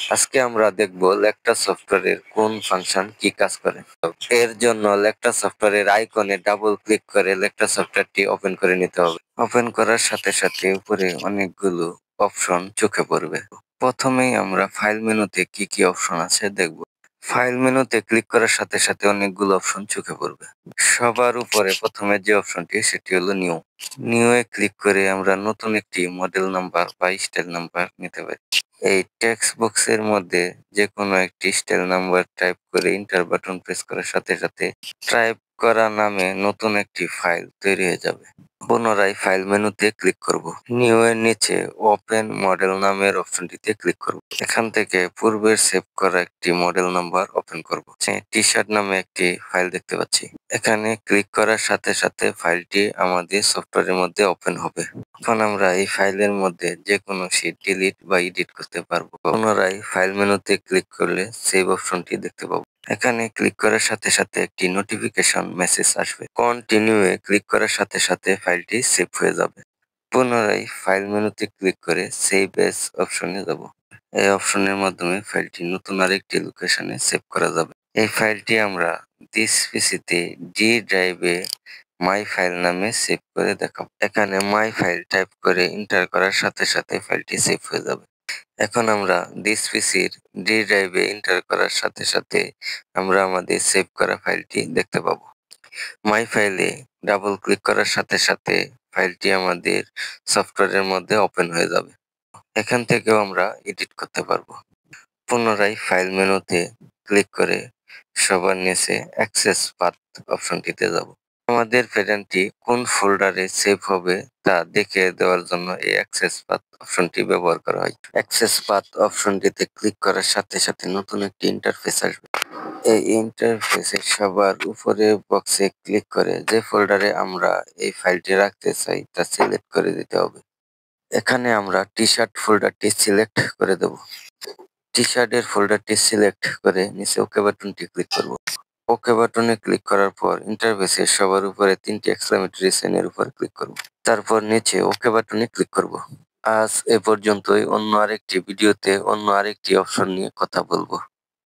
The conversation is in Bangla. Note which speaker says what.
Speaker 1: আজকে আমরা দেখব লেকটা সফটওয়্যারের কোন ফাংশন কি কাজ করে। এর জন্য লেকটা সফটওয়্যারের আইকনে ডাবল ক্লিক করে লেকটা সফটওয়্যারটি ওপেন করে নিতে হবে। ওপেন করার সাথে সাথে উপরে অনেকগুলো অপশন চোখে পড়বে। প্রথমেই আমরা ফাইল মেনুতে কি কি অপশন আছে দেখব। ফাইল মেনুতে ক্লিক করার সাথে সাথে অনেকগুলো অপশন চোখে পড়বে। সবার উপরে প্রথমে যে অপশনটি সেটি হলো নিউ। নিউ এ ক্লিক করে আমরা নতুন একটি মডেল নাম্বার বা স্টাইল নাম্বার নিতে পারি। এই টেক্সট বক্সের মধ্যে যে কোনো একটি স্টাইল নাম্বার টাইপ করে এন্টার বাটন প্রেস করার সাথে সাথে টাইপ করা নামে নতুন একটি ফাইল তৈরি হয়ে যাবে। পুনরায় ফাইল মেনুতে ক্লিক করব। নিউ এর নিচে ওপেন মডেল নামের অপশনটিতে ক্লিক করব। এখান থেকে পূর্বের সেভ করা একটি মডেল নাম্বার ওপেন করব। টি শার্ট নামে একটি ফাইল দেখতে পাচ্ছি। এখানে ক্লিক করার সাথে সাথে ফাইলটি আমাদের সফটওয়্যারের মধ্যে ওপেন হবে। এখন আমরা এই ফাইলের মধ্যে যে কোনো শীট ডিলিট বা এডিট করতে পারবো। পুনরায় ফাইল মেনুতে ক্লিক করলে সেভ অপশনটি দেখতে পাবো। এখানে ক্লিক করার সাথে সাথে একটি নোটিফিকেশন মেসেজ আসবে। কন্টিনিউ এ ক্লিক করার সাথে সাথে ফাইলটি সেভ হয়ে যাবে। পুনরায় ফাইল মেনুতে ক্লিক করে সেভ এস অপশনে যাব। এই অপশনের মাধ্যমে ফাইলটি নতুন আরেকটি লোকেশনে সেভ করা যাবে। এই ফাইলটি আমরা দিস পিসিতে ডি ড্রাইভে মাই ফাইল নামে সেভ করে দেখাবো। এখানে মাই ফাইল টাইপ করে এন্টার করার সাথে সাথে ফাইলটি সেভ হয়ে যাবে। এখন আমরা দিস পিসির ডি ড্রাইভে এন্টার করার সাথে সাথে আমরা আমাদের সেভ করা ফাইলটি দেখতে পাবো। মাই ফাইলে ডাবল ক্লিক করার সাথে সাথে ফাইলটি আমাদের সফটওয়্যারের মধ্যে ওপেন হয়ে যাবে। এখান থেকেও আমরা এডিট করতে পারবো। পুনরায় ফাইল মেনুতে ক্লিক করে সবার নিচে অ্যাক্সেস পাথ অপশনটিতে যাব। আমাদের প্যাটার্নটি কোন ফোল্ডারে সেভ হবে তা দেখে দেওয়ার জন্য এই অ্যাক্সেস পাথ অপশনটি ব্যবহার করা হয়। অ্যাক্সেস পাথ অপশনটিতে ক্লিক করার সাথে সাথে নতুন একটি ইন্টারফেস আসবে। এই ইন্টারফেসের সবার উপরে বক্সে ক্লিক করে যে ফোল্ডারে আমরা এই ফাইলটি রাখতে চাই তা সিলেক্ট করে দিতে হবে। এখানে আমরা টি শার্ট ফোল্ডারটি সিলেক্ট করে দেব। টি শার্টের ফোল্ডারটি সিলেক্ট করে নিচে ওকে বাটনটি ক্লিক করব। ওকে বাটনে ক্লিক করার পর ইন্টারফেসের সবার উপরে তিনটি এক্সক্লেমেটরি সাইনের উপর ক্লিক করব। তারপর নিচে ওকে বাটনে ক্লিক করব। আজ এ পর্যন্তই। অন্য আরেকটি ভিডিওতে অন্য আরেকটি অপশন নিয়ে কথা বলবো।